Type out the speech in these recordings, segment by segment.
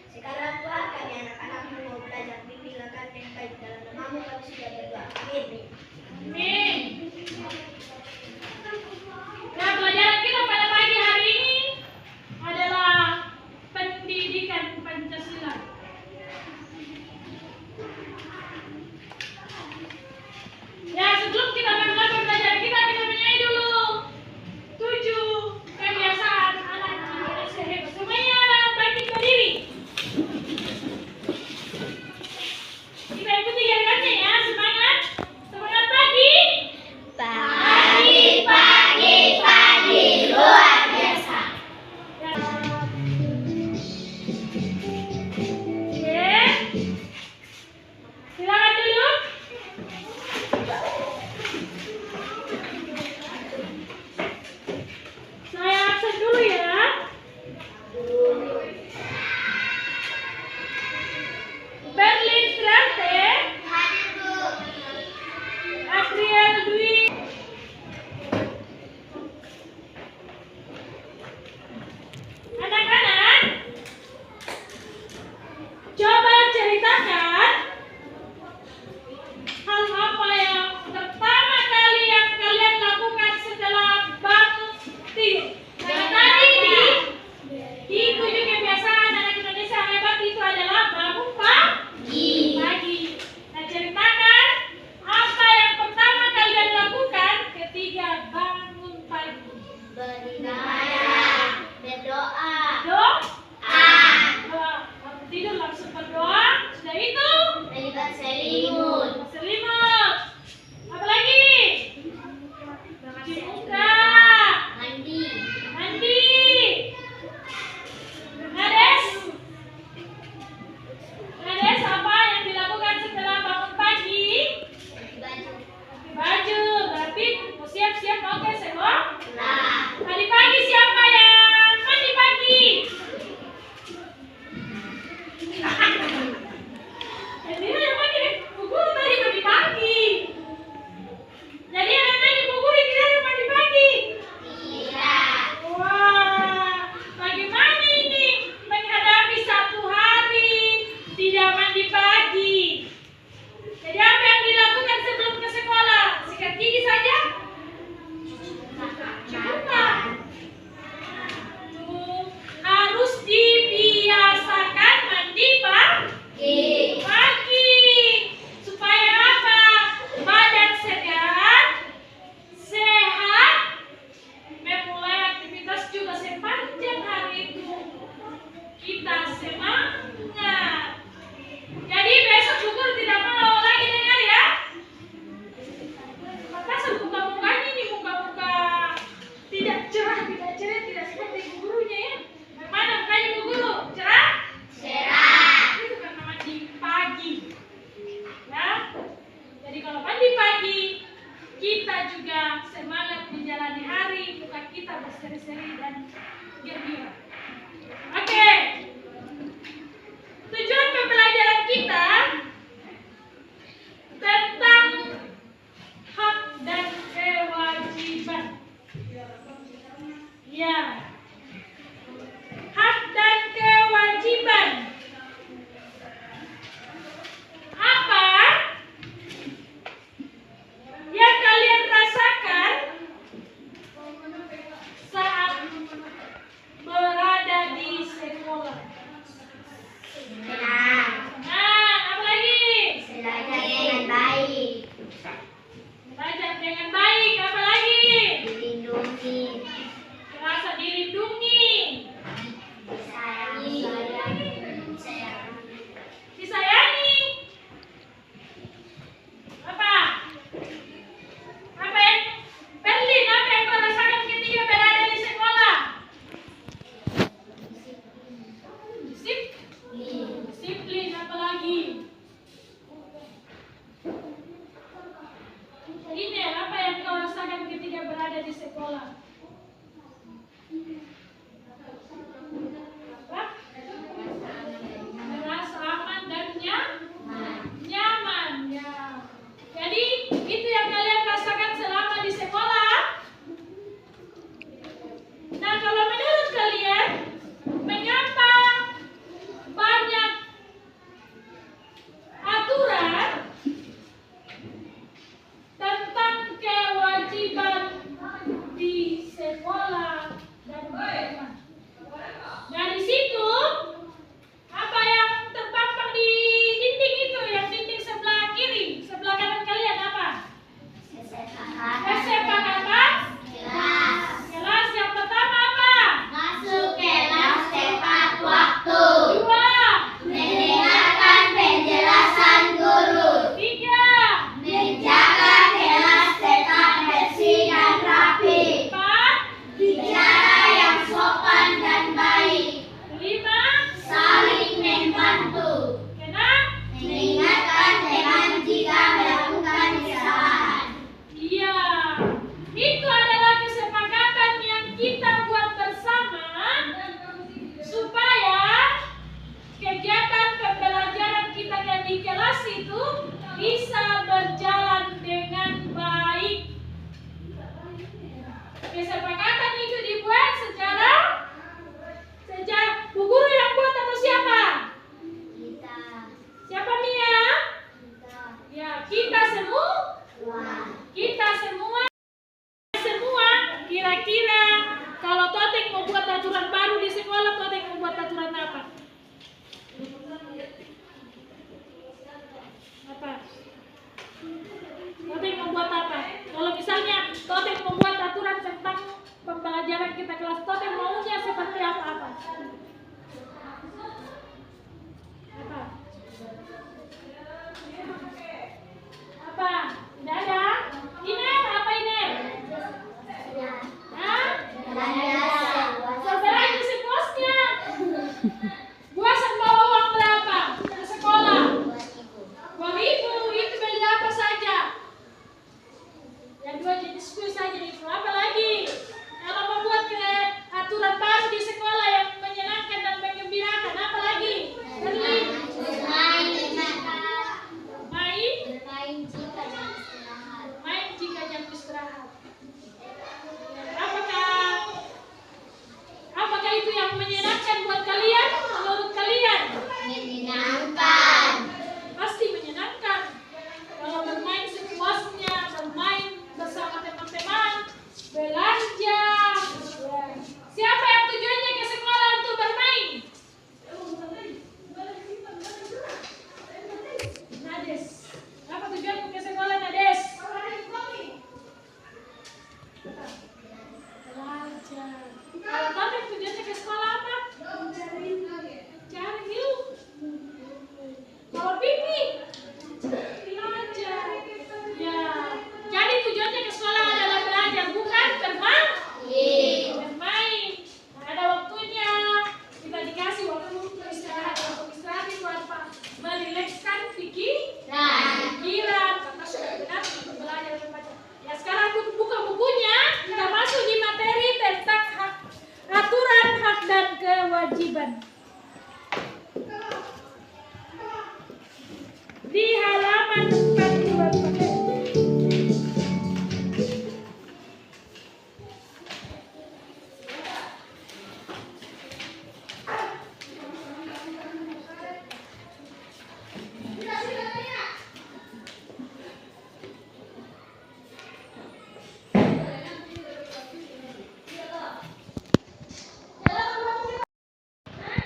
Sekarang Tuhan kami anak-anakmu mau belajar bimbingkan yang baik dalam namamu kami sudah berdoa. Amin. Amin. Nah, pelajaran kita pada pagi hari ini adalah pendidikan Pancasila. Ya, sebelum kita memulai pembelajaran kita menyanyi dulu 7 kebiasaan anak Indonesia hebat. Semuanya bangkit berdiri. Kita ikuti gerakannya ya, semangat. Semangat pagi. Pagi luar biasa. Oke. Silakan duduk. Saya absen dulu ya. Berlin Strate, Adrian Dwi. Anak-anak, coba ceritakan hal apa yang pertama kali yang kalian lakukan setelah bangun tidur. Karena tadi di 7 kebiasaan anak Indonesia hebat itu adalah bangun pagi. Nah, ceritakan apa yang pertama kalian lakukan ketika bangun pagi. Beribadah, berdoa, Doa. Bangun tidur langsung berdoa. Sudah itu melibat selimut, selimut. Apa lagi? Cuci muka. mandi, Mandi. Ngades. Ngades apa yang dilakukan setelah bangun pagi? baju, Baju. Berarti mau siap-siap oke semua? lah, Tadi pagi siapa yang mandi pagi? Jadi yang mandi Bu Guru tadi mandi pagi. Jadi yang tadi Bu Guru tidak ada mandi pagi. tidak, Wah, bagaimana ini menghadapi satu hari tidak mandi pagi? Jadi apa yang dilakukan sebelum ke sekolah? Sikat gigi saja? Bukan. Harus dibiasakan mandi pagi. Supaya apa? Badan segar, sehat, memulai aktivitas juga sepanjang hari itu kita semangat. Jadi besok syukur tidak mau lagi dengar ya. Maka muka-mukanya ini muka-muka tidak cerah, tidak seperti Bu Gurunya ya. Bagaimana mukanya Bu Guru? Cerah? Itu karena mandi pagi. Ya. Jadi kalau mandi pagi, kita juga semangat menjalani hari, muka kita berseri-seri dan gembira. Oke. Tujuan pembelajaran kita tentang hak dan kewajiban. Ya. Hak dan kewajiban. Apa yang kalian rasakan saat berada di sekolah? senang, Nah, apa lagi? belajar dengan baik, Belajar dengan baik, apa lagi? dilindungi, Merasa dilindungi, disayangi, disayangi. Apa? Apa yang Berlin, apa yang kau rasakan ketika berada di sekolah? Disiplin, apa lagi? Ini apa yang kau rasakan ketika berada di sekolah? Apa? Merasa aman dan nyaman ya. Jadi itu yang kalian rasakan selama di sekolah. Nah, kalau menurut kalian, mengapa kita semua kira-kira kalau Toteng mau buat aturan baru di sekolah, Toteng mau buat aturan apa? Apa? Toteng membuat apa? Kalau misalnya Toteng membuat aturan tentang pembelajaran kita kelas, Toteng maunya seperti apa? Apa? Tidak ada? Iner, apa Iner? Hah? Saudara isi posnya. Buasan bawa uang berapa ke sekolah? 2.000. Itu beli apa saja? Yang 2 jenis kuis saja itu. Apa lagi? Kalau membuat aturan baru di sekolah yang menyenangkan dan menggembirakan, apa lagi? Beli. Main jika jam istirahat. Apakah itu yang menyenangkan buat kalian? Menurut kalian? Menyenangkan. Pasti menyenangkan. Kalau bermain sepuasnya, bermain bersama teman-teman, belanja. Siapa yang tujuannya ke sekolah untuk bermain? Nades. Apa tujuanmu ke sekolah, Nades? Belajar. Kalau Toteng tujuannya ke sekolah apa? Cari ilmu. Kalau Pipi? Belajar. Ya. Jadi tujuannya ke sekolah adalah belajar, bukan bermain. Nah, ada waktunya. Kita dikasih waktu untuk istirahat. Waktu istirahat itu apa? Merilekskan pikiran. Karena sudah benar untuk belajar membaca. Ya, sekarang aku buka bukunya. Kita masuk di materi tentang aturan hak dan kewajiban. Di halaman 42.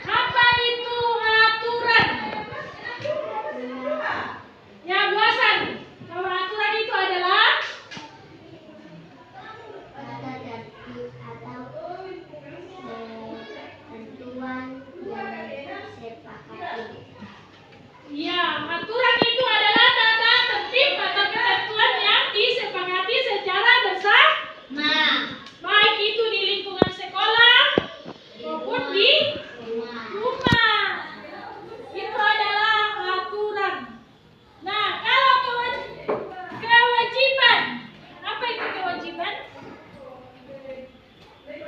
Apa itu aturan? Ya, bosan. Kalau aturan itu adalah Tata tertib atau ketentuan yang disepakati. ya, aturan itu adalah tata tertib atau ketentuan yang disepakati secara bersama. Baik itu di lingkungan sekolah maupun di rumah. Itu adalah aturan. Nah, kalau kewajiban, apa itu kewajiban?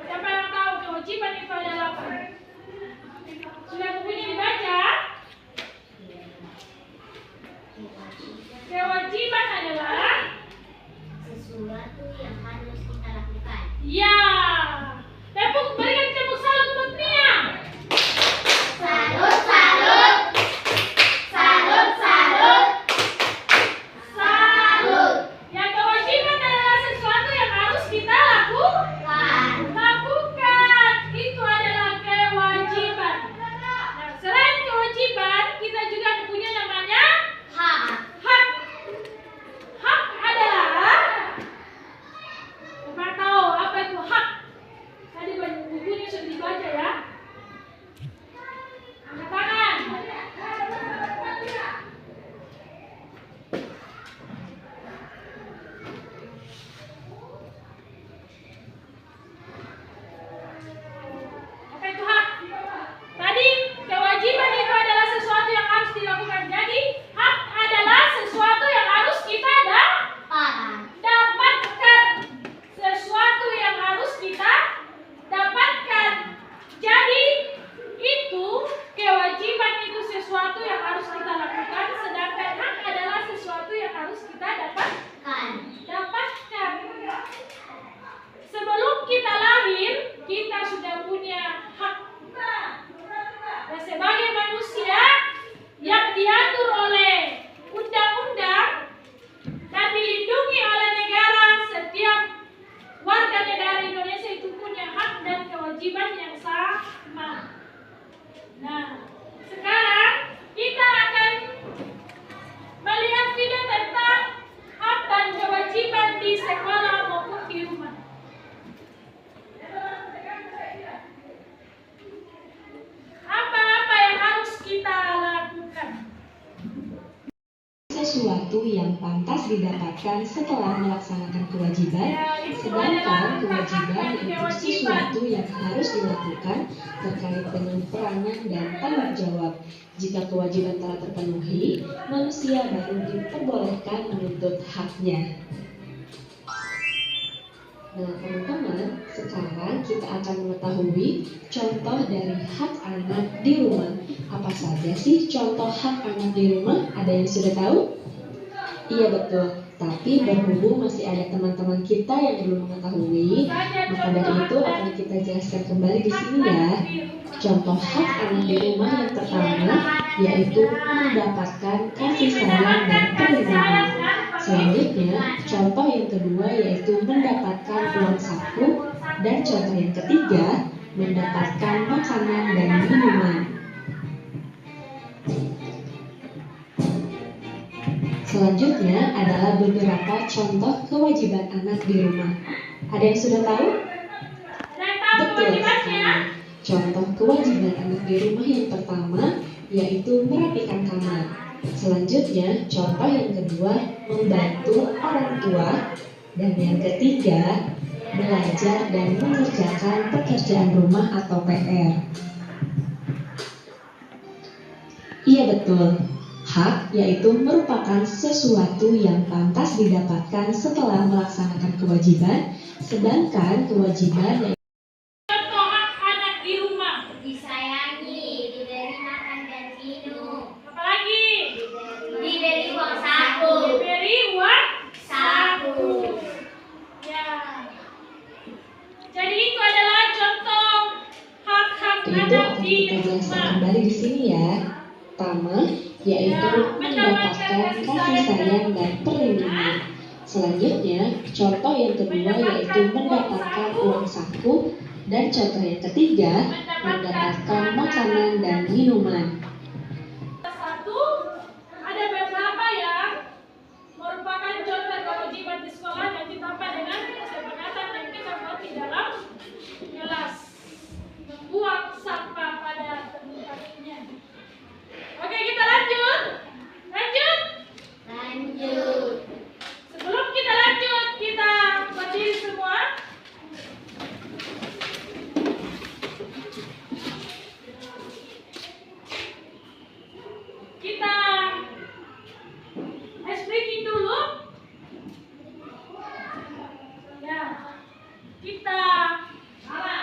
Siapa yang tahu kewajiban itu adalah apa? Sudah bukunya dibaca? Kewajiban adalah Sesuatu yang harus kita lakukan. ya. Berikan tepuk salut buat Mia. Salut, salut. Salut, salut. Salut. Yang kewajiban adalah sesuatu yang harus kita lakukan. Itu adalah kewajiban. Nah, selain kewajiban, kita juga punya namanya Hak. hak. Hak adalah, Bapak tahu apa itu hak? Tadi bukunya sesuatu yang pantas didapatkan setelah melaksanakan kewajiban, sedangkan kewajiban yaitu sesuatu yang harus dilakukan terkait dengan peranan dan tanggung jawab. Jika kewajiban telah terpenuhi, manusia baru diperbolehkan menuntut haknya. Nah, teman-teman, sekarang kita akan mengetahui contoh dari hak anak di rumah. Apa saja sih contoh hak anak di rumah? Ada yang sudah tahu? Iya, betul. Tapi berhubung masih ada teman-teman kita yang belum mengetahui, maka dari itu akan kita jelaskan kembali di sini ya. Contoh hak anak di rumah yang pertama yaitu mendapatkan kasih sayang dan perlindungan. Selanjutnya, contoh yang kedua yaitu mendapatkan uang saku, dan contoh yang ketiga mendapatkan makanan dan minuman. Selanjutnya adalah beberapa contoh kewajiban anak di rumah. Ada yang sudah tahu? Betul sekali. Contoh kewajiban anak di rumah yang pertama yaitu merapikan kamar. Selanjutnya, contoh yang kedua membantu orang tua, dan yang ketiga belajar dan mengerjakan pekerjaan rumah atau PR. Iya, betul. Hak yaitu merupakan sesuatu yang pantas didapatkan setelah melaksanakan kewajiban, sedangkan kewajiban yaitu Contoh hak anak di rumah. Disayangi, diberi makan dan minum, Apalagi? diberi uang saku. Diberi uang Saku. Ya. Jadi itu adalah contoh hak-hak itu anak akan di kita jelaskan rumah. kembali di sini ya. Pertama, yaitu mendapatkan kasih sayang dan perlindungan. Selanjutnya, contoh yang kedua yaitu mendapatkan uang saku, dan contoh yang ketiga mendapatkan makanan dan minuman. Satu, ada beberapa yang merupakan contoh kewajiban di sekolah yang ditambah dengan kesepakatan yang kita buat di dalam kelas. Membuang sampah pada tempatnya. Oke, kita lanjut. Lanjut. Sebelum kita lanjut, kita berdiri semua. Kita ice breaking dulu. Ya. Kita apa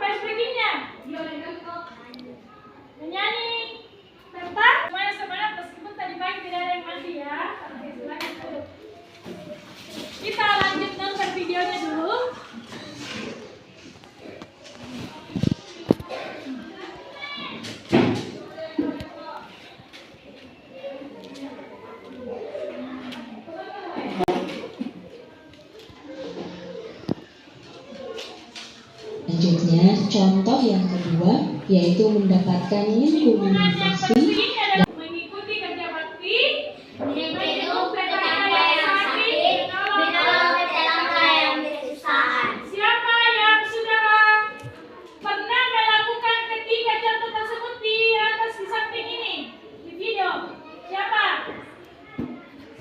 ice breakingnya? Menyanyi tentang semuanya semangat meskipun tadi pagi tidak ada yang mandi ya. Oke, silakan dulu. Kita lanjut nonton videonya dulu. Selanjutnya, contoh yang kedua yaitu mendapatkan lingkungan yang Yang bersih. penting adalah mengikuti kerja bakti, Minum tetangga yang sakit, menolong tetangga yang kesusahan. Siapa yang sudah pernah melakukan ketiga contoh tersebut di atas di samping ini di video? Siapa?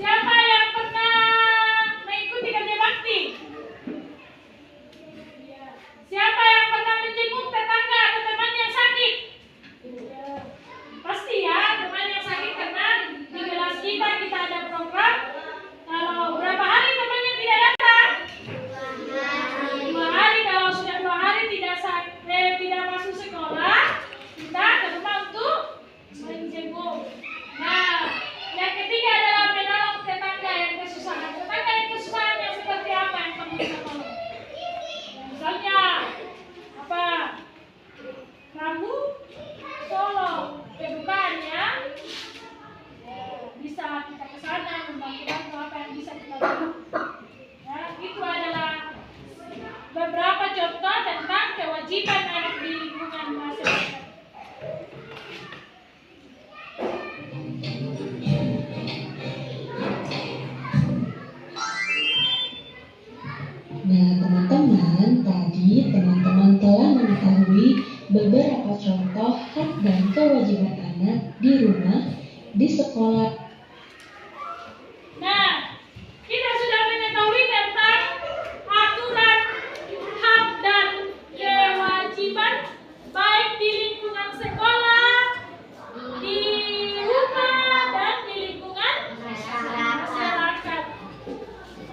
Siapa yang pernah mengikuti kerja bakti? Siapa yang pernah menjenguk tetangga atau teman yang sakit? Pasti ya, teman yang sakit karena di kelas kita ada program. Kalau berapa hari temannya tidak datang? 2 hari. Kalau sudah 2 hari tidak masuk sekolah, kita ke rumah untuk menjenguk. Nah, yang ketiga adalah menolong tetangga yang kesusahan. Tetangga yang kesusahan yang seperti apa yang kamu bisa tolong? Misalnya apa? Kamu tolong kedukaannya, bisa kita ke sana membantu apa yang bisa kita lakukan. Ya, itu adalah beberapa contoh tentang kewajiban anak di lingkungan masyarakat. Nah, teman-teman, tadi teman-teman telah mengetahui beberapa contoh hak dan kewajiban anak anak di rumah, di sekolah. Nah, kita sudah mengetahui tentang aturan, hak dan kewajiban baik di lingkungan sekolah, di rumah, dan di lingkungan masyarakat.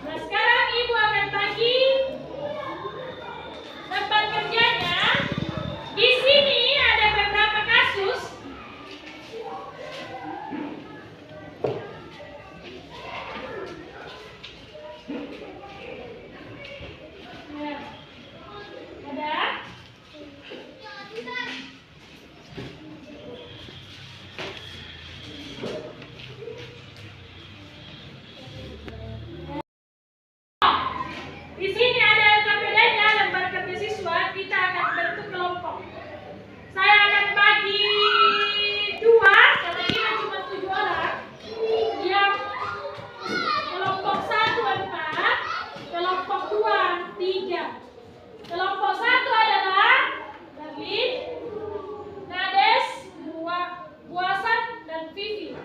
Nah, sekarang Ibu akan bagi tempat kerjanya. Di sini ada beberapa kasus. Nah, ada. Di sini ada LKPD-nya, lembar kerja siswa. Kita akan bentuk kelompok. Saya akan bagi dua, karena kita cuma 7 orang. Yang kelompok 1 4, kelompok 2 3. Kelompok 1 adalah Darlin, Nades, Buasan, dan Vivi.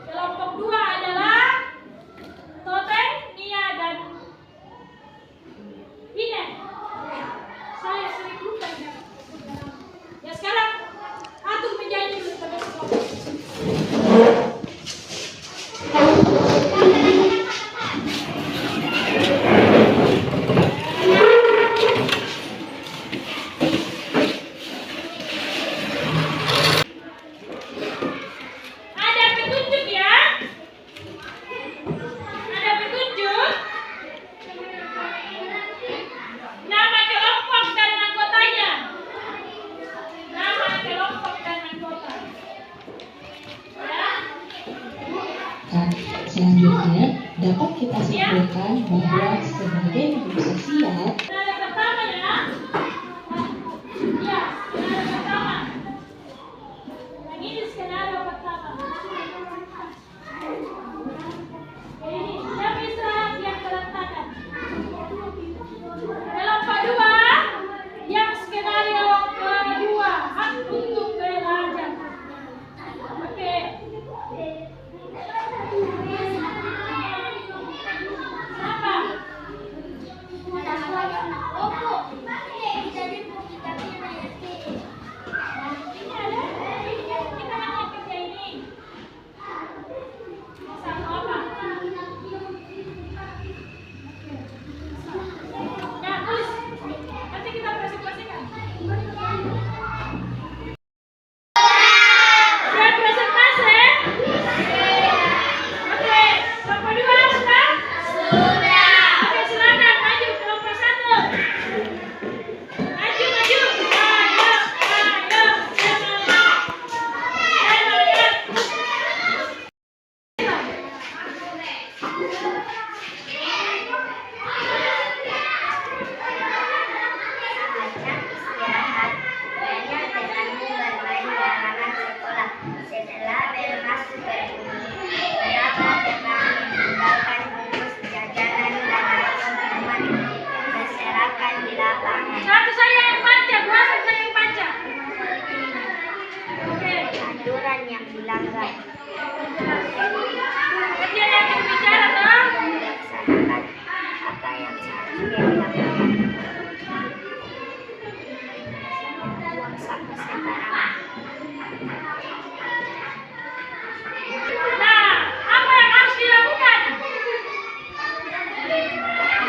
Kelompok 2 adalah Toteng, Nia, dan Inen. Saya sering lupa ya. Ya sekarang atur menjadi dulu pada kelompok. Ada petunjuk ya? Ada petunjuk? Nama kelompok dan anggotanya. Nama kelompok dan anggota. Ya. Nah, selanjutnya dapat kita simpulkan bahwa sebagai makhluk sosial, Skenario pertama ya. Ya, skenario pertama. Yang ini skenario pertama. Ini yang bisa yang berantakan. Kelompok 2 yang skenario kedua, hak untuk belajar. Oke. Siapa? Ini ada. Kita akan kerja ini. Sama apa? Ya, tulis. Nanti kita presentasikan. Siap presentasi? Oke, kelompok 2 sudah? Oke, silakan maju kelompok 1. Maju. Ayo. Istirahat, banyak denganmu bermain di halaman sekolah. Setelah bermasuk ke ini, berapa dengan meninggalkan bungkus jajanan dan teman-teman berserakan di lapangan. Satu saya yang baca, dua saya yang baca. Oke. Aturan yang dilanggar Kerja yang berbicara toh. dan melaksanakan apa yang seharusnya dilakukan. Buang sampah sembarangan. Nah, apa yang harus dilakukan?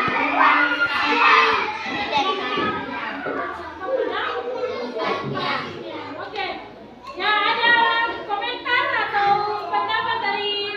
Buang sampah. Ini dari mana? Oke. Ya, ada komentar atau pendapat dari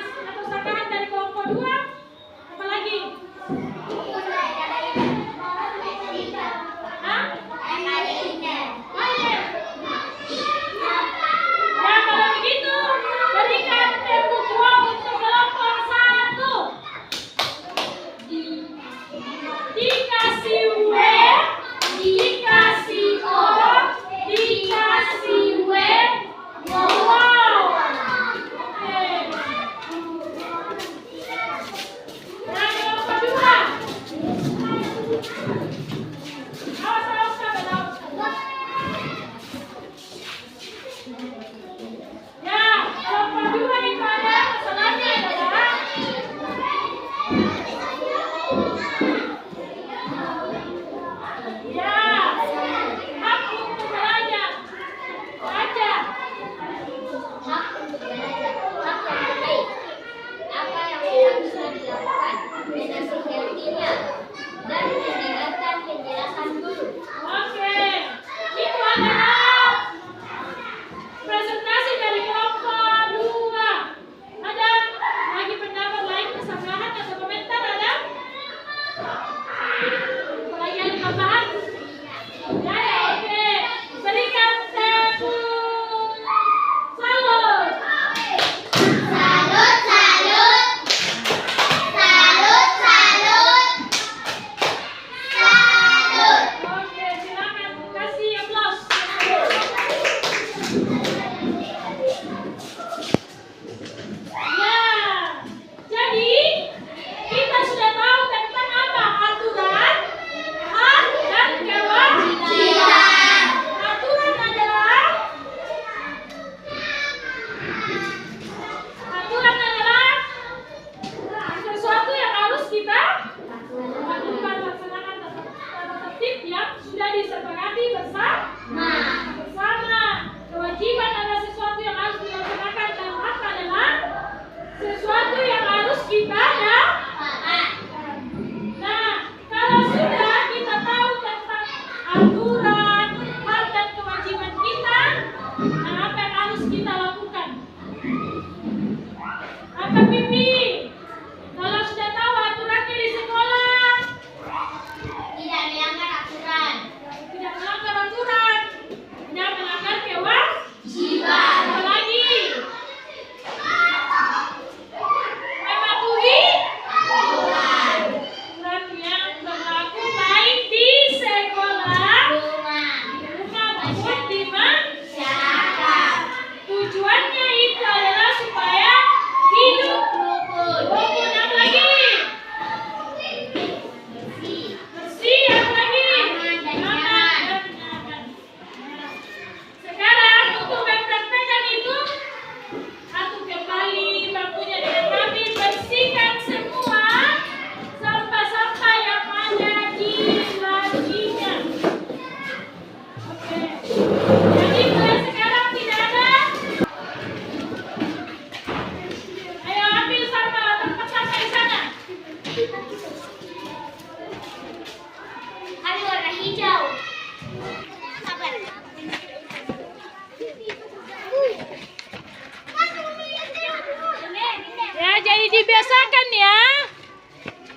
Jadi dibiasakan ya.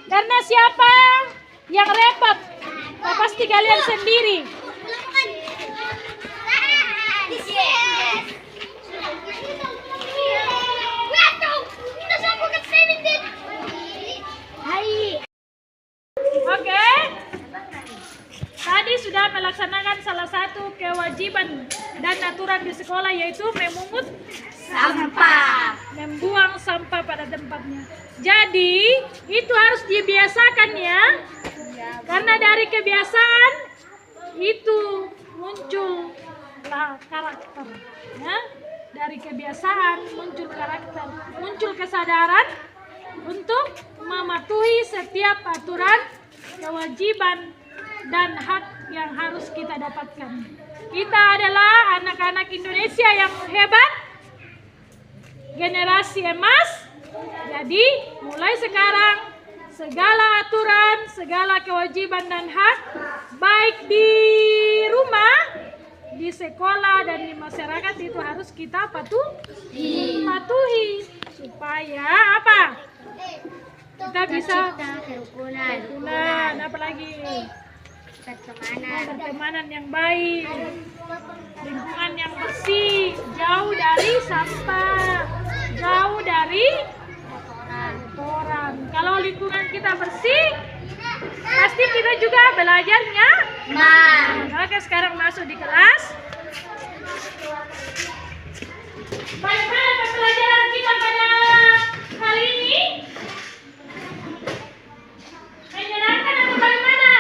Karena siapa yang repot? Pasti kalian sendiri. Oke. Tadi sudah melaksanakan salah satu kewajiban dan aturan di sekolah, yaitu memungut Sampah. membuang sampah pada tempatnya. Jadi itu harus dibiasakan ya, karena dari kebiasaan itu muncul karakter ya. Dari kebiasaan muncul karakter, muncul kesadaran untuk mematuhi setiap aturan, kewajiban dan hak yang harus kita dapatkan. Kita adalah anak-anak Indonesia yang hebat, generasi emas. Jadi mulai sekarang segala aturan, segala kewajiban dan hak, baik di rumah, di sekolah dan di masyarakat, itu harus kita patuhi supaya apa? Kita bisa kerukunan, apalagi pertemanan yang baik, lingkungan yang bersih, jauh dari sampah, jauh dari kotoran. Kalau lingkungan kita bersih, pasti kita juga belajarnya. Oke, sekarang masuk di kelas. Bagaimana pembelajaran kita pada hari ini? Menyenangkan atau bagaimana?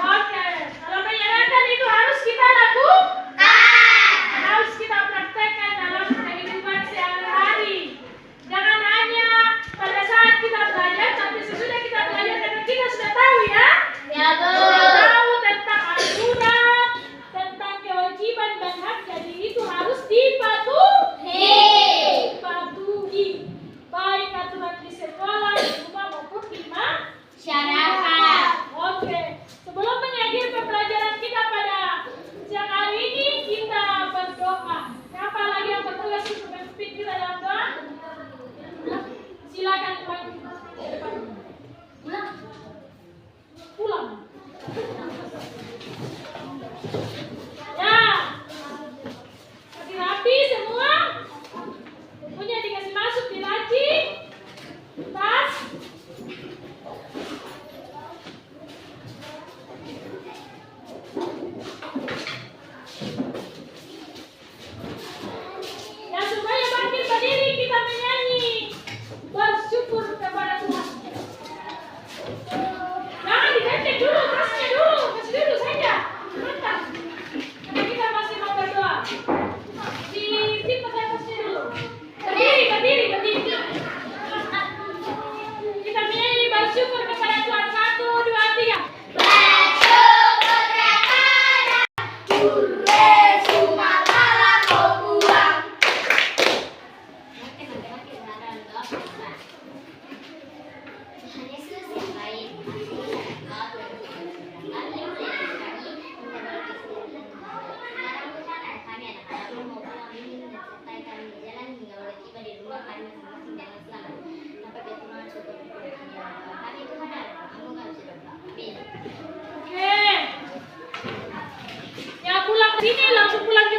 Oke, kalau menyenangkan itu harus kita lakukan, harus kita praktekkan dalam kehidupan sehari-hari. Jangan hanya pada saat kita belajar, tapi sesudah kita belajar, karena kita sudah tahu ya. Sudah tahu tentang aturan, tentang kewajiban dan hak, jadi itu harus dipatuhi. Baik aturan di sekolah, di rumah maupun di masyarakat. Oke, sebelum mengakhiri pembelajaran kita pada siang hari ini, kita berdoa. Siapa lagi yang bertugas untuk memimpin kita dalam doa? Silakan pulang. Ya, kasih rapi semua. Punya dikasih masuk di laci, tas. Ya, semuanya bangkit berdiri, kita menyanyi bersyukur kepada Tuhan. Jangan dicek dulu, kasih dulu saja. Mantap. Karena kita masih mau berdoa. Disimpan saya tasnya dulu. Berdiri. Kita menyanyi bersyukur kepada Tuhan. 1, 2, 3. Oke. Yang pulang sini langsung pulang ke